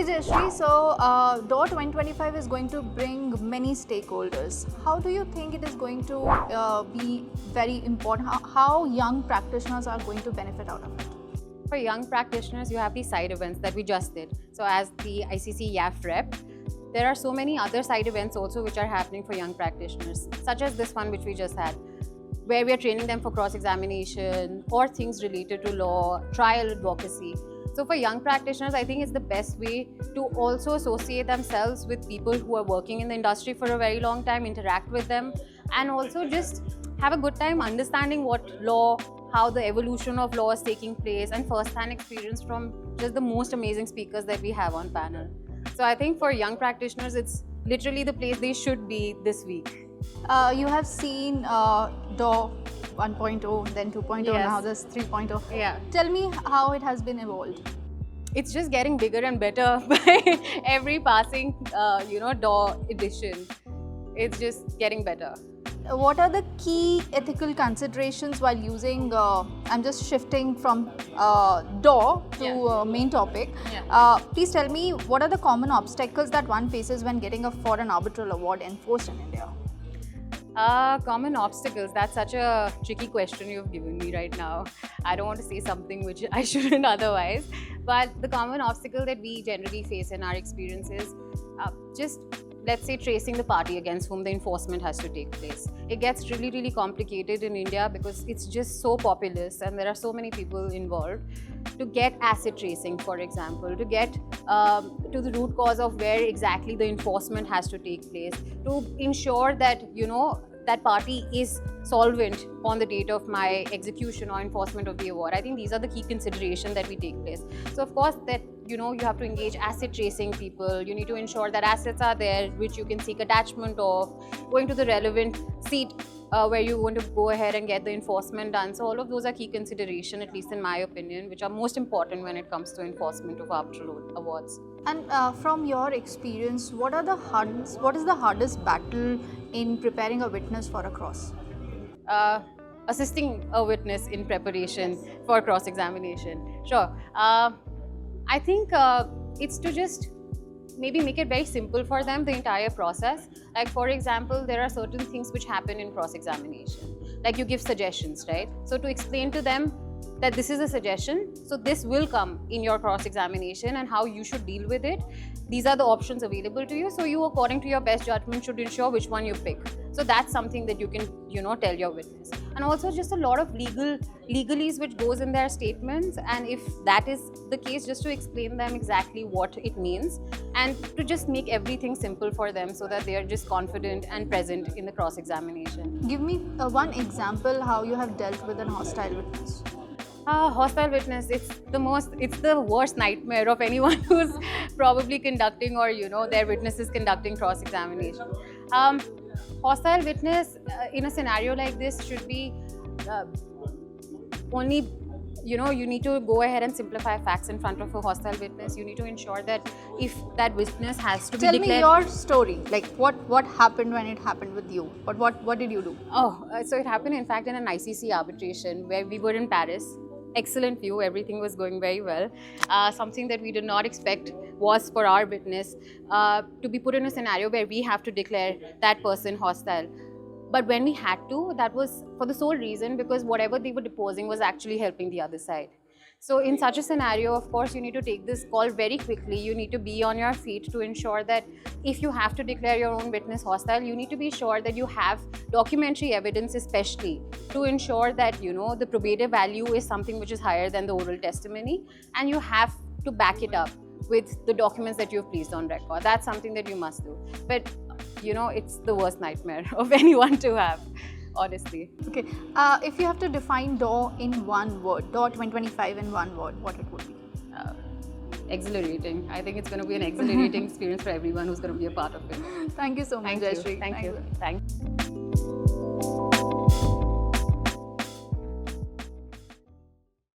Okay, Jayashree, so DAW 2025 is going to bring many stakeholders. How do you think it is going to be very important? How young practitioners are going to benefit out of it? For young practitioners, you have these side events that we just did. So as the ICC YAF rep, there are so many other side events also which are happening for young practitioners, such as this one which we just had, where we are training them for cross-examination or things related to law, trial advocacy. So for young practitioners, I think it's the best way to also associate themselves with people who are working in the industry for a very long time, interact with them, and also just have a good time understanding what law, how the evolution of law is taking place, and first-hand experience from just the most amazing speakers that we have on panel. So I think for young practitioners, it's literally the place they should be this week. You have seen DAW 1.0, then 2.0, Yes. now this 3.0. Yeah. Tell me how it has been evolved. It's just getting bigger and better by every passing, DAW edition. It's just getting better. What are the key ethical considerations while using, I'm just shifting from DAW to main topic. Yeah. Please tell me, what are the common obstacles that one faces when getting a foreign arbitral award enforced in India? Common obstacles, that's such a tricky question you've given me right now. I don't want to say something which I shouldn't otherwise, but the common obstacle that we generally face in our experiences, just let's say tracing the party against whom the enforcement has to take place. It gets really, really complicated in India because it's just so populous and there are so many people involved. To get asset tracing, for example, to get to the root cause of where exactly the enforcement has to take place, to ensure that, that party is solvent on the date of my execution or enforcement of the award. I think these are the key considerations that we take place. So of course that, you have to engage asset tracing people. You need to ensure that assets are there which you can seek attachment of, going to the relevant seat where you want to go ahead and get the enforcement done. So all of those are key consideration, at least in my opinion, which are most important when it comes to enforcement of arbitral awards. And from your experience, what is the hardest battle in preparing a witness for a cross? Assisting a witness in preparation for cross-examination. Sure. I think it's to just maybe make it very simple for them, the entire process. Like for example, there are certain things which happen in cross-examination. Like you give suggestions, right? So to explain to them that this is a suggestion, so this will come in your cross-examination and how you should deal with it. These are the options available to you. So you, according to your best judgment, should ensure which one you pick. So that's something that you can, tell your witness. And also just a lot of legalese which goes in their statements. And if that is the case, just to explain them exactly what it means and to just make everything simple for them so that they are just confident and present in the cross-examination. Give me one example how you have dealt with an hostile witness. Hostile witness, it's the worst nightmare of anyone who's probably conducting or, their witness is conducting cross-examination. Hostile witness in a scenario like this should be only, you need to go ahead and simplify facts in front of a hostile witness. You need to ensure that if that witness has to be declared... Tell me your story, like what happened when it happened with you? What did you do? So it happened in fact in an ICC arbitration where we were in Paris. Excellent view, everything was going very well. Something that we did not expect was for our witness to be put in a scenario where we have to declare that person hostile. But when we had to, that was for the sole reason because whatever they were deposing was actually helping the other side. So in such a scenario, of course, you need to take this call very quickly. You need to be on your feet to ensure that if you have to declare your own witness hostile, you need to be sure that you have documentary evidence, especially to ensure that, the probative value is something which is higher than the oral testimony, and you have to back it up with the documents that you've placed on record. That's something that you must do. But, it's the worst nightmare of anyone to have. Honestly. Okay, if you have to define DAW in one word, DAW 2025 in one word, what it would be? Exhilarating. I think it's going to be an exhilarating experience for everyone who's going to be a part of it. Thank you so much, Jayashree. Thank you.